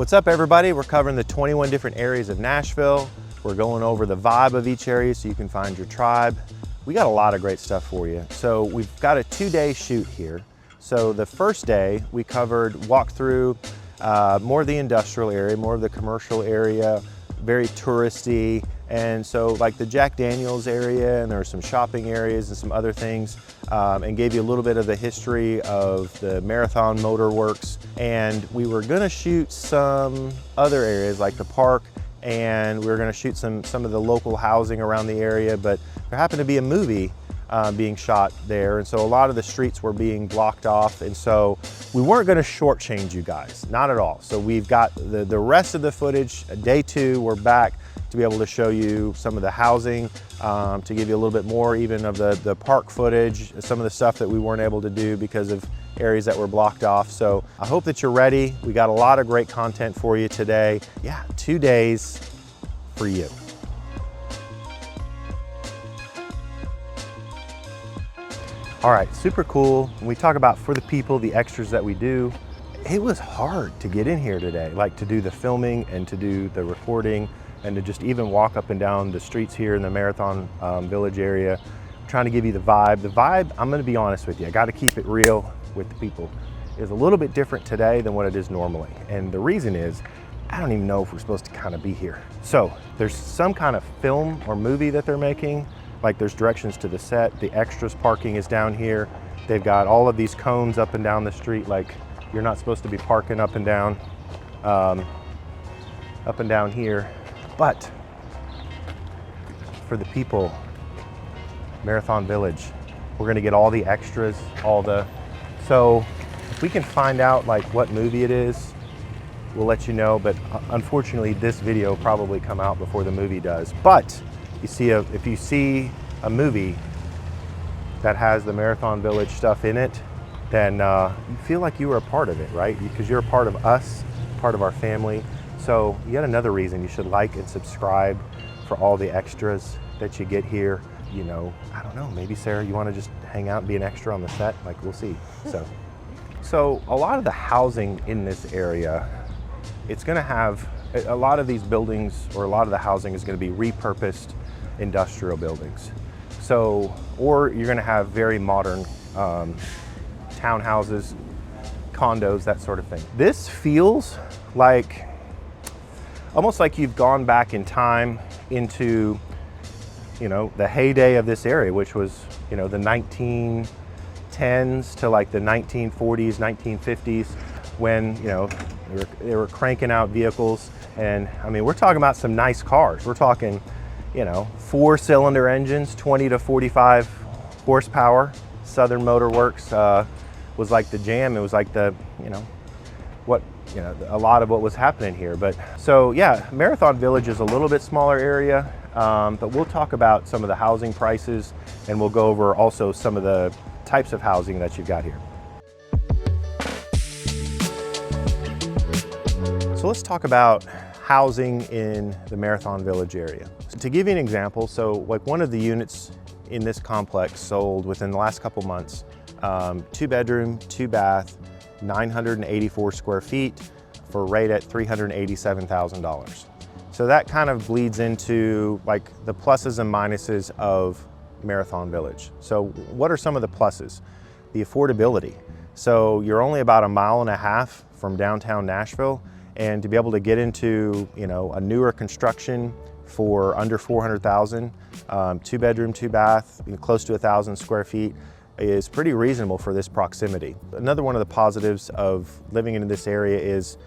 What's up, everybody? We're covering the 21 different areas of Nashville. We're going over the vibe of each area so you can find your tribe. We got a lot of great stuff for you. So we've got a 2-day shoot here. So the first day we walked through more of the industrial area, more of the commercial area, very touristy. And so like the Jack Daniels area, and there were some shopping areas and some other things, and gave you a little bit of the history of the Marathon Motor Works. And we were gonna shoot some other areas like the park, and we were gonna shoot some of the local housing around the area, but there happened to be a movie being shot there, and so a lot of the streets were being blocked off, and so we weren't gonna shortchange you guys, not at all. So we've got the rest of the footage. Day 2, we're back to be able to show you some of the housing, to give you a little bit more even of the park footage, some of the stuff that we weren't able to do because of areas that were blocked off. So I hope that you're ready. We got a lot of great content for you today. Yeah, 2 days for you. All right, super cool. When we talk about for the people, the extras that we do, it was hard to get in here today, like to do the filming and to do the recording and to just even walk up and down the streets here in the Marathon Village area. I'm trying to give you the vibe. The vibe, I'm gonna be honest with you, I gotta keep it real with the people, is a little bit different today than what it is normally. And the reason is, I don't even know if we're supposed to kind of be here. So there's some kind of film or movie that they're making. Like there's directions to the set, the extras parking is down here. They've got all of these cones up and down the street, like you're not supposed to be parking up and down here. But for the people, Marathon Village, we're gonna get all the extras, so if we can find out like what movie it is, we'll let you know, but unfortunately this video will probably come out before the movie does. But if you see a movie that has the Marathon Village stuff in it, then you feel like you were a part of it, right? Because you're a part of us, part of our family. So yet another reason you should like and subscribe for all the extras that you get here. You know, I don't know, maybe Sarah, you want to just hang out and be an extra on the set? Like, we'll see. So a lot of the housing in this area, it's going to have a lot of these buildings, or a lot of the housing is going to be repurposed industrial buildings. So, or you're going to have very modern townhouses, condos, that sort of thing. This feels like almost like you've gone back in time into, you know, the heyday of this area, which was, you know, the 1910s to like the 1940s, 1950s, when, you know, they were cranking out vehicles. And I mean, we're talking about some nice cars. We're talking, you know, 4-cylinder engines, 20 to 45 horsepower. Southern Motor Works was like the jam. It was like the, a lot of what was happening here. But so yeah, Marathon Village is a little bit smaller area, but we'll talk about some of the housing prices, and we'll go over also some of the types of housing that you've got here. So let's talk about housing in the Marathon Village area. So to give you an example, so like one of the units in this complex sold within the last couple months, 2-bedroom, 2-bath, 984 square feet for right at $387,000. So that kind of bleeds into like the pluses and minuses of Marathon Village. So what are some of the pluses? The affordability. So you're only about 1.5 miles from downtown Nashville, and to be able to get into, you know, a newer construction for under $400,000, 2-bedroom, 2-bath, close to 1,000 square feet, is pretty reasonable for this proximity. Another one of the positives of living in this area is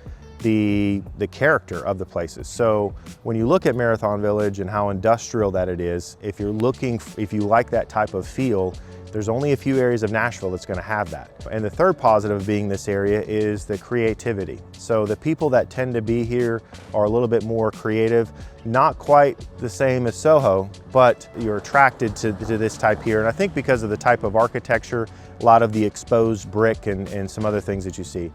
the character of the places. So when you look at Marathon Village and how industrial that it is, if you like that type of feel, there's only a few areas of Nashville that's going to have that. And the third positive of being this area is the creativity. So the people that tend to be here are a little bit more creative, not quite the same as Soho, but you're attracted to this type here. And I think because of the type of architecture, a lot of the exposed brick and some other things that you see.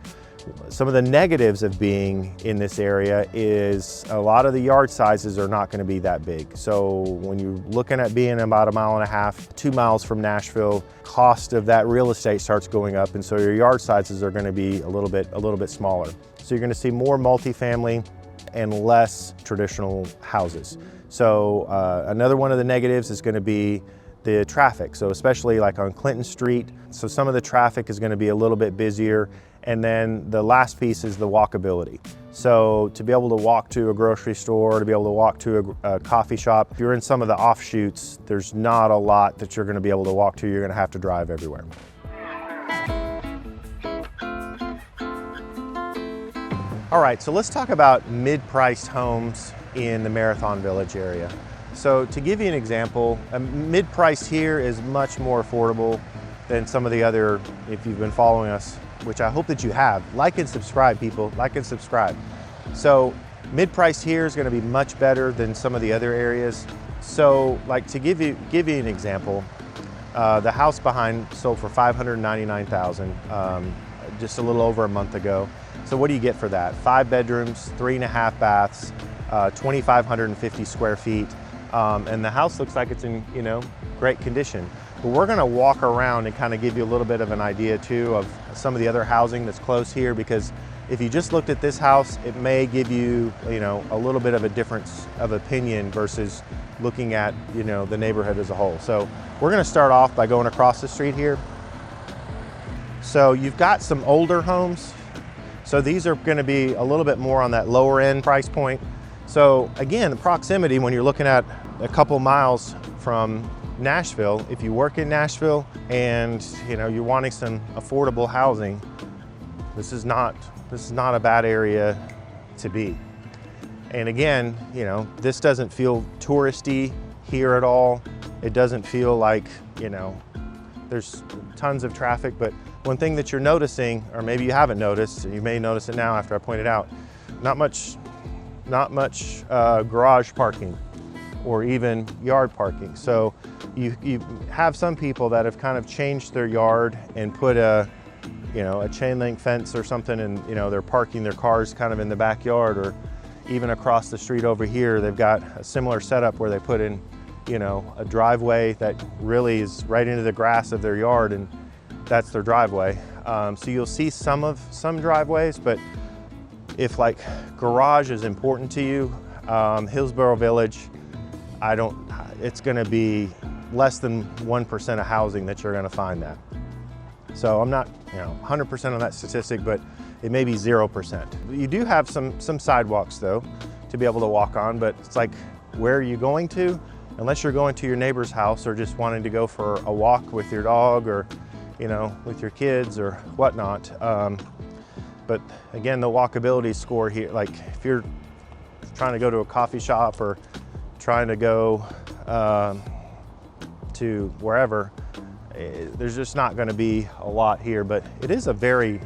Some of the negatives of being in this area is a lot of the yard sizes are not going to be that big. So when you're looking at being about 1.5 miles, 2 miles from Nashville, cost of that real estate starts going up, and so your yard sizes are going to be a little bit smaller. So you're going to see more multifamily and less traditional houses. So another one of the negatives is going to be the traffic. So especially like on Clinton Street, so some of the traffic is going to be a little bit busier. And then the last piece is the walkability. So to be able to walk to a grocery store, to be able to walk to a coffee shop, if you're in some of the offshoots, there's not a lot that you're going to be able to walk to. You're going to have to drive everywhere. All right, so let's talk about mid-priced homes in the Marathon Village area. So to give you an example, a mid-priced here is much more affordable than some of the other, if you've been following us, which I hope that you have. Like and subscribe, people, like and subscribe. So mid-price here is gonna be much better than some of the other areas. So like to give you an example, the house behind sold for $599,000 just a little over a month ago. So what do you get for that? 5 bedrooms, 3.5 baths, 2,550 square feet. And the house looks like it's in, great condition. But we're gonna walk around and kind of give you a little bit of an idea too of some of the other housing that's close here, because if you just looked at this house, it may give you, a little bit of a difference of opinion versus looking at, the neighborhood as a whole. So we're gonna start off by going across the street here. So you've got some older homes. So these are gonna be a little bit more on that lower end price point. So again, the proximity, when you're looking at a couple miles from Nashville, if you work in Nashville and you're wanting some affordable housing, this is not a bad area to be. And again, this doesn't feel touristy here at all. It doesn't feel like, there's tons of traffic, but one thing that you're noticing, or maybe you haven't noticed, and you may notice it now after I pointed out, not much garage parking or even yard parking. So you have some people that have kind of changed their yard and put a chain link fence or something, and they're parking their cars kind of in the backyard, or even across the street over here, they've got a similar setup where they put in, a driveway that really is right into the grass of their yard, and that's their driveway. So you'll see some driveways, but if like garage is important to you, Hillsborough Village, it's gonna be less than 1% of housing that you're gonna find that. So I'm not 100% on that statistic, but it may be 0%. You do have some sidewalks though to be able to walk on, but it's like, where are you going to? Unless you're going to your neighbor's house or just wanting to go for a walk with your dog or with your kids or whatnot. But again, the walkability score here, like if you're trying to go to a coffee shop or trying to go to wherever, there's just not going to be a lot here. But it is a very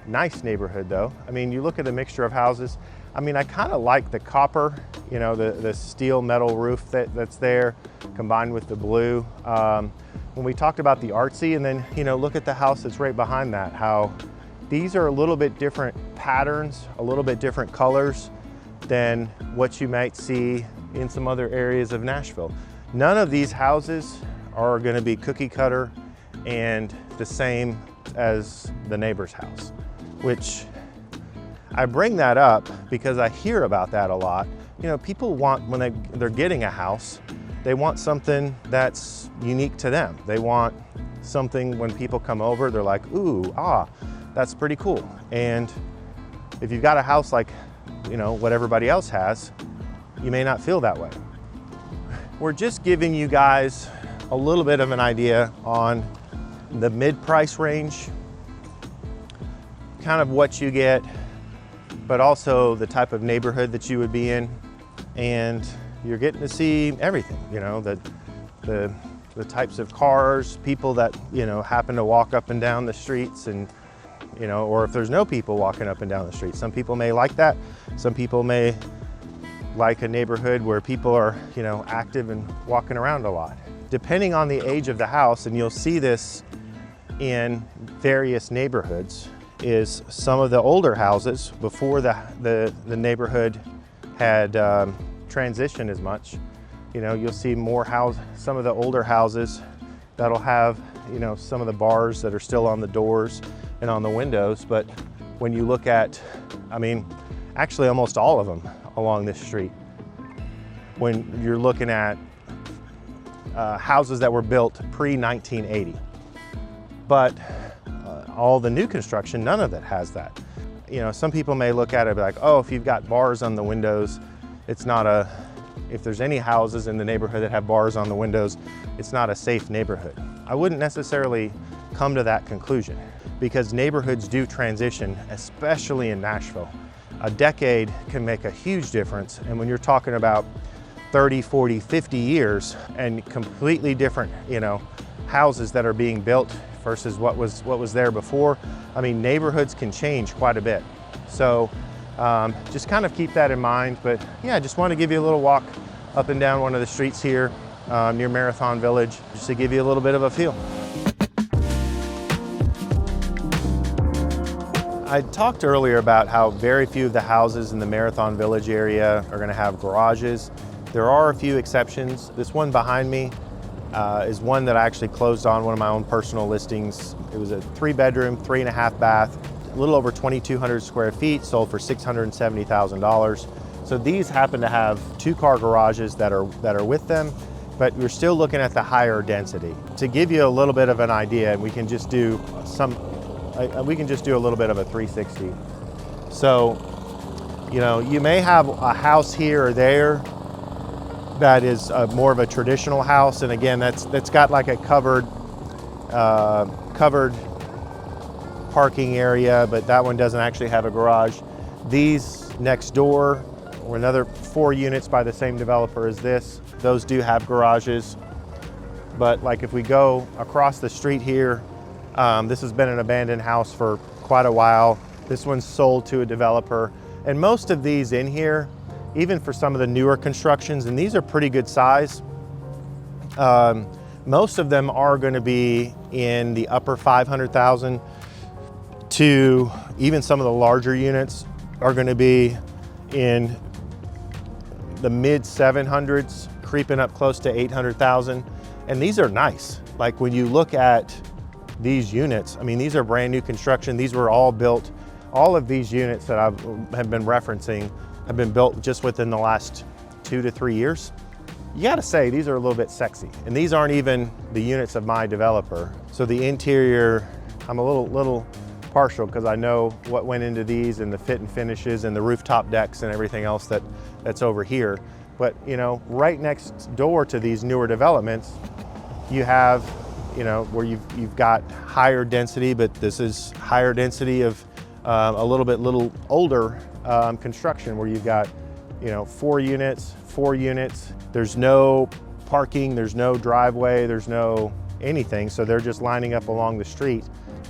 nice neighborhood though. I mean, you look at the mixture of houses. I mean, I kind of like the copper, the steel metal roof that's there combined with the blue. When we talked about the artsy, and then, look at the house that's right behind that, how these are a little bit different patterns, a little bit different colors than what you might see in some other areas of Nashville. None of these houses are going to be cookie cutter and the same as the neighbor's house, which I bring that up because I hear about that a lot. People want, when they're getting a house, they want something that's unique to them. They want something when people come over, they're like, ooh, that's pretty cool. And if you've got a house like, what everybody else has, you may not feel that way. We're just giving you guys a little bit of an idea on the mid-price range, kind of what you get, but also the type of neighborhood that you would be in. And you're getting to see everything, the types of cars, people that, happen to walk up and down the streets, and, or if there's no people walking up and down the street. Some people may like that. Some people may like a neighborhood where people are, active and walking around a lot. Depending on the age of the house, and you'll see this in various neighborhoods, is some of the older houses before the neighborhood had transitioned as much. You know, you'll see some of the older houses that'll have, you know, some of the bars that are still on the doors and on the windows. But when you look at, I mean, actually almost all of them along this street, when you're looking at houses that were built pre-1980. But all the new construction, none of it has that. You know, some people may look at it and be like, oh, if you've got bars on the windows, it's not if there's any houses in the neighborhood that have bars on the windows, it's not a safe neighborhood. I wouldn't necessarily come to that conclusion, because neighborhoods do transition, especially in Nashville. A decade can make a huge difference. And when you're talking about 30, 40, 50 years and completely different, you know, houses that are being built versus what was there before, I mean, neighborhoods can change quite a bit. So just kind of keep that in mind. But yeah, I just want to give you a little walk up and down one of the streets here near Marathon Village, just to give you a little bit of a feel. I talked earlier about how very few of the houses in the Marathon Village area are going to have garages. There are a few exceptions. This one behind me is one that I actually closed on one of my own personal listings. It was a 3-bedroom, 3.5 bath, a little over 2,200 square feet, sold for $670,000. So these happen to have 2-car garages that are with them, but we're still looking at the higher density. To give you a little bit of an idea, we can just do a little bit of a 360. So, you know, you may have a house here or there that is more of a traditional house, and again, that's got like a covered parking area, but that one doesn't actually have a garage. These next door, or another 4 units by the same developer as this, those do have garages. But like if we go across the street here, this has been an abandoned house for quite a while. This one's sold to a developer, and most of these in here, even for some of the newer constructions, and these are pretty good size, most of them are going to be in the upper 500,000 to even some of the larger units are going to be in the mid 700s, creeping up close to 800,000. And these are nice. Like when you look at these units, I mean, these are brand new construction. These were all built, all of these units that I have been referencing have been built just within the last 2 to 3 years. You gotta say, these are a little bit sexy. And these aren't even the units of my developer. So the interior, I'm a little partial because I know what went into these and the fit and finishes and the rooftop decks and everything else that's over here. But you know, right next door to these newer developments, you have, you know, where you've got higher density, but this is higher density of a little older construction, where you've got, you know, 4 units. There's no parking, there's no driveway, there's no anything. So they're just lining up along the street,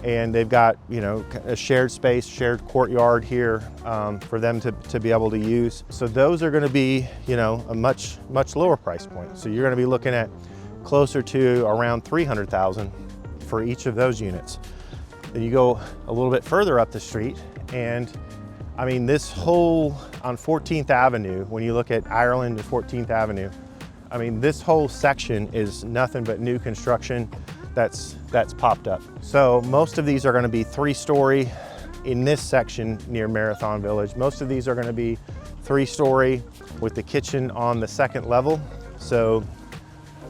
and they've got, you know, a shared space, shared courtyard here for them to be able to use. So those are going to be, you know, a much lower price point. So you're going to be looking at closer to around 300,000 for each of those units. Then you go a little bit further up the street, and I mean, this whole, on 14th Avenue, when you look at Ireland and 14th Avenue, I mean, this whole section is nothing but new construction that's popped up. So most of these are going to be 3-story in this section near Marathon Village. Most of these are going to be 3-story with the kitchen on the 2nd level. So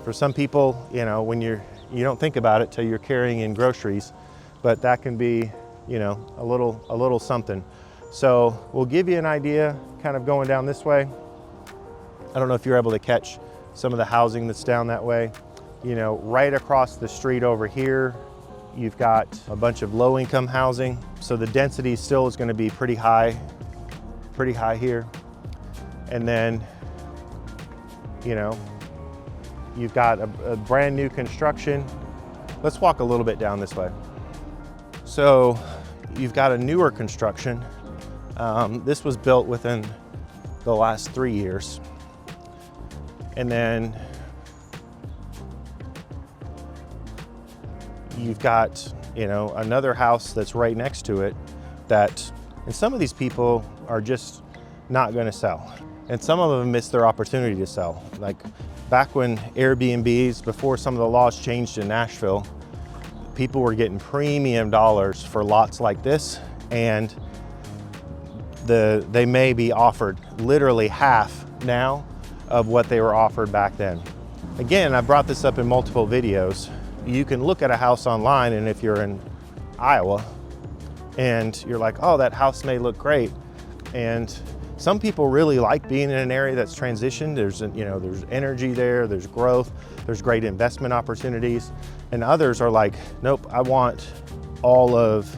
for some people, you know, when you don't think about it till you're carrying in groceries, but that can be, you know, a little something. So we'll give you an idea kind of going down this way. I don't know if you're able to catch some of the housing that's down that way. You know, right across the street over here, you've got a bunch of low-income housing. So the density still is going to be pretty high here. And then, you know, you've got a brand new construction. Let's walk a little bit down this way. So you've got a newer construction. This was built within the last 3 years. And then you've got, you know, another house that's right next to it that, and some of these people are just not gonna sell. And some of them miss their opportunity to sell. Like back when Airbnbs, before some of the laws changed in Nashville, people were getting premium dollars for lots like this, and they may be offered literally half now of what they were offered back then. Again, I brought this up in multiple videos. You can look at a house online, and if you're in Iowa and you're like, oh, that house may look great, and some people really like being in an area that's transitioned. There's energy there, there's growth, there's great investment opportunities, and others are like, nope, I want all of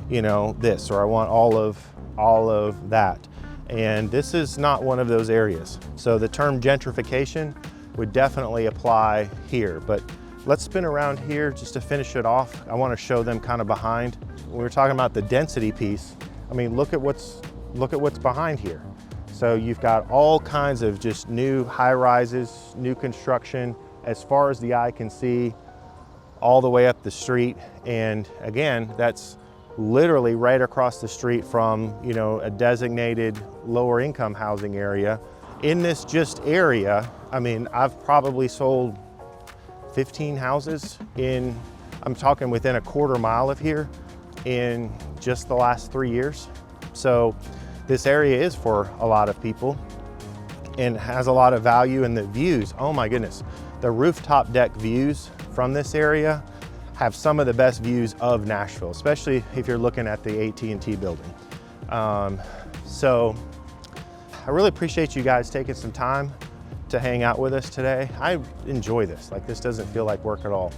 this, or I want all of that. And this is not one of those areas. So the term gentrification would definitely apply here. But let's spin around here just to finish it off. I want to show them kind of behind. When we were talking about the density piece, I mean, look at what's behind here. So you've got all kinds of just new high rises, new construction as far as the eye can see, all the way up the street. And again, that's literally right across the street from a designated lower income housing area. In this just area, I mean, I've probably sold 15 houses I'm talking within a quarter mile of here in just the last 3 years. So this area is for a lot of people and has a lot of value. And the views, oh my goodness, the rooftop deck views from this area have some of the best views of Nashville, especially if you're looking at the AT&T building. So I really appreciate you guys taking some time to hang out with us today. I enjoy this. Like, this doesn't feel like work at all.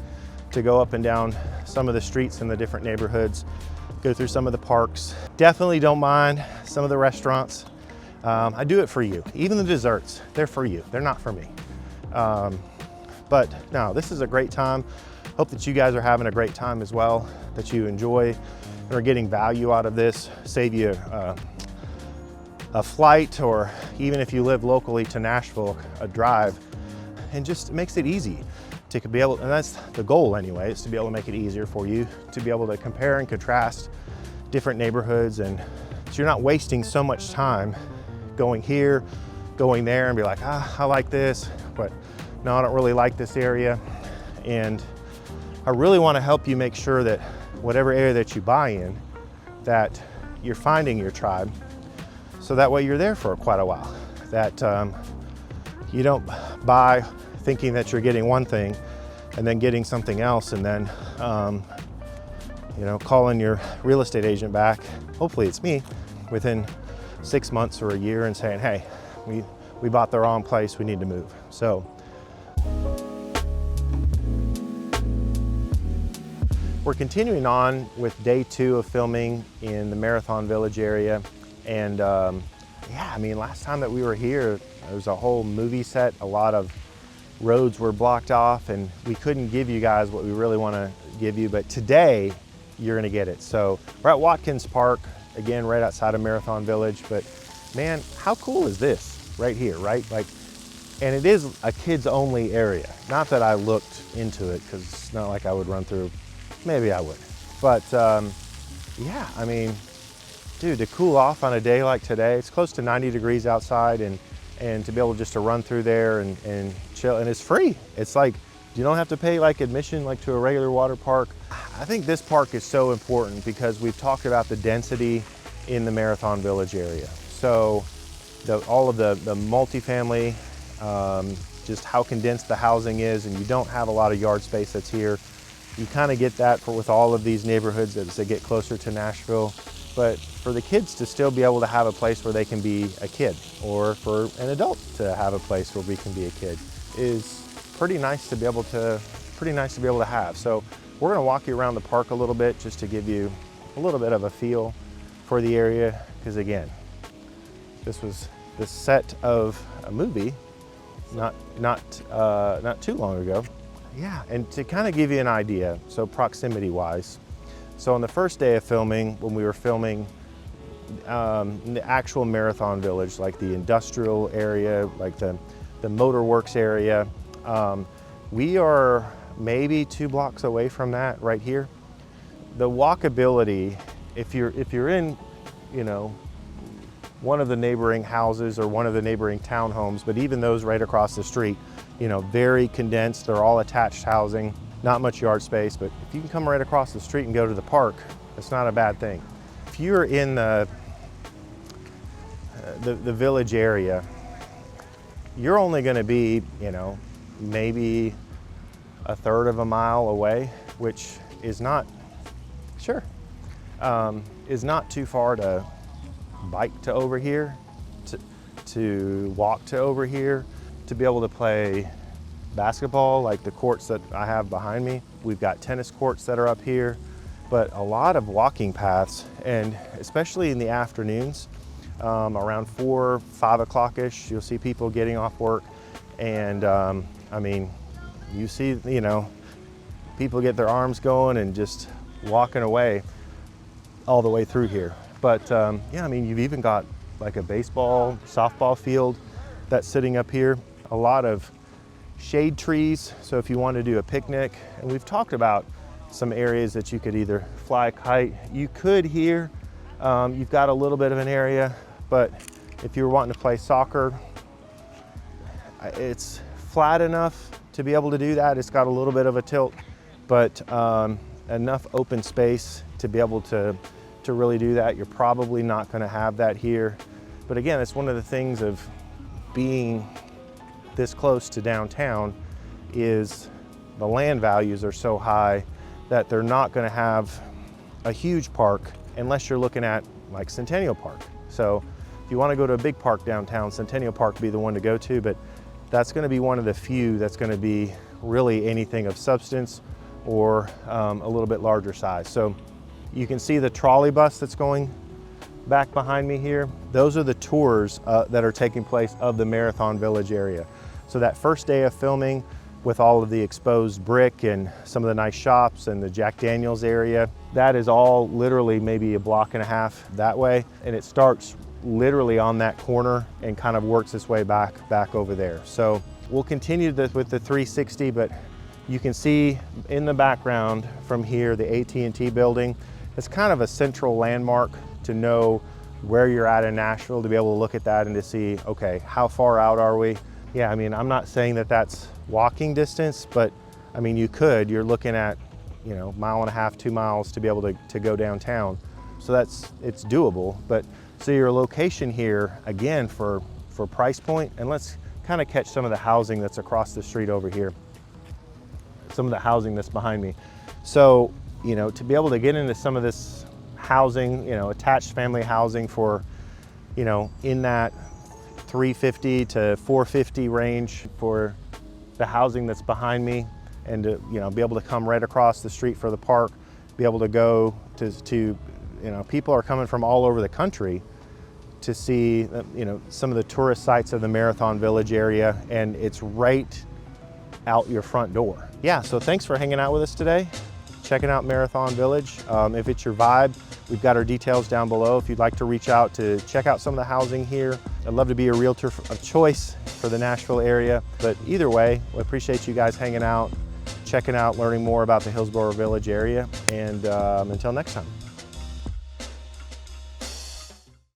To go up and down some of the streets in the different neighborhoods, go through some of the parks. Definitely don't mind some of the restaurants. I do it for you. Even the desserts, they're for you. They're not for me. But no, this is a great time. Hope that you guys are having a great time as well, that you enjoy and are getting value out of this, save you a flight, or even if you live locally to Nashville, a drive, and just makes it easy to be able, and that's the goal anyway, is to be able to make it easier for you to be able to compare and contrast different neighborhoods, and so you're not wasting so much time going here, going there, and be like, I like this, but no, I don't really like this area. And I really want to help you make sure that whatever area that you buy in, that you're finding your tribe, so that way you're there for quite a while. That you don't buy thinking that you're getting one thing and then getting something else, and then calling your real estate agent back, hopefully it's me, within 6 months or a year, and saying, hey, we bought the wrong place, we need to move. So we're continuing on with day 2 of filming in the Marathon Village area. And yeah, I mean, last time that we were here, there was a whole movie set. A lot of roads were blocked off, and we couldn't give you guys what we really want to give you, but today you're going to get it. So we're at Watkins Park, again, right outside of Marathon Village. But man, how cool is this right here, right? Like, and it is a kids only area. Not that I looked into it, because it's not like I would run through. Maybe I would, but yeah, I mean, dude, to cool off on a day like today, it's close to 90 degrees outside, and to be able just to run through there and chill, and it's free. It's like, you don't have to pay like admission like to a regular water park. I think this park is so important because we've talked about the density in the Marathon Village area. So all of the multifamily, just how condensed the housing is, and you don't have a lot of yard space that's here. You kind of get that with all of these neighborhoods as they get closer to Nashville. But for the kids to still be able to have a place where they can be a kid, or for an adult to have a place where we can be a kid, is pretty nice to be able to have. So we're going to walk you around the park a little bit just to give you a little bit of a feel for the area, because again, this was the set of a movie not too long ago. Yeah, and to kind of give you an idea, so proximity wise, so on the first day of filming, when we were filming in the actual Marathon Village, like the industrial area, like the motor works area, we are maybe 2 blocks away from that right here. The walkability if you're in, you know, one of the neighboring houses or one of the neighboring townhomes, but even those right across the street, you know, very condensed, they're all attached housing, not much yard space, but if you can come right across the street and go to the park, it's not a bad thing. If you're in the village area, you're only gonna be, you know, maybe a third of a mile away, which is not, is not too far to bike to over here, to walk to over here, to be able to play basketball like the courts that I have behind me. We've got tennis courts that are up here, but a lot of walking paths, and especially in the afternoons, around 4, 5 o'clock-ish, you'll see people getting off work, and I mean, you see, you know, people get their arms going and just walking away all the way through here. But yeah, I mean, you've even got like a baseball, softball field that's sitting up here. A lot of shade trees, so if you want to do a picnic, and we've talked about some areas that you could either fly a kite. You could here, you've got a little bit of an area, but if you're wanting to play soccer, it's flat enough to be able to do that. It's got a little bit of a tilt, but enough open space to be able to really do that. You're probably not going to have that here. But again, it's one of the things of being this close to downtown is the land values are so high that they're not going to have a huge park unless you're looking at like Centennial Park. So if you want to go to a big park downtown, Centennial Park would be the one to go to, but that's going to be one of the few that's going to be really anything of substance or a little bit larger size. So you can see the trolley bus that's going back behind me here. Those are the tours that are taking place of the Marathon Village area. So that first day of filming with all of the exposed brick and some of the nice shops and the Jack Daniels area, that is all literally maybe a block and a half that way. And it starts literally on that corner and kind of works its way back over there. So we'll continue this with the 360, but you can see in the background from here, the AT&T building. It's kind of a central landmark to know where you're at in Nashville, to be able to look at that and to see, okay, how far out are we? Yeah, I mean, I'm not saying that that's walking distance, but I mean, you're looking at, you know, 1.5 miles, 2 miles to be able to go downtown. So it's doable. But so your location here, again, for price point, and let's kind of catch some of the housing that's across the street over here. Some of the housing that's behind me. So, you know, to be able to get into some of this housing, you know, attached family housing for, you know, in that $350 to $450 range for the housing that's behind me, and to, you know, be able to come right across the street for the park, be able to go to you know, people are coming from all over the country to see, you know, some of the tourist sites of the Marathon Village area, and it's right out your front door. Yeah, so thanks for hanging out with us today, checking out Marathon Village. If it's your vibe, we've got our details down below. If you'd like to reach out to check out some of the housing here, I'd love to be a realtor of choice for the Nashville area. But either way, we appreciate you guys hanging out, checking out, learning more about the Hillsborough Village area, and until next time.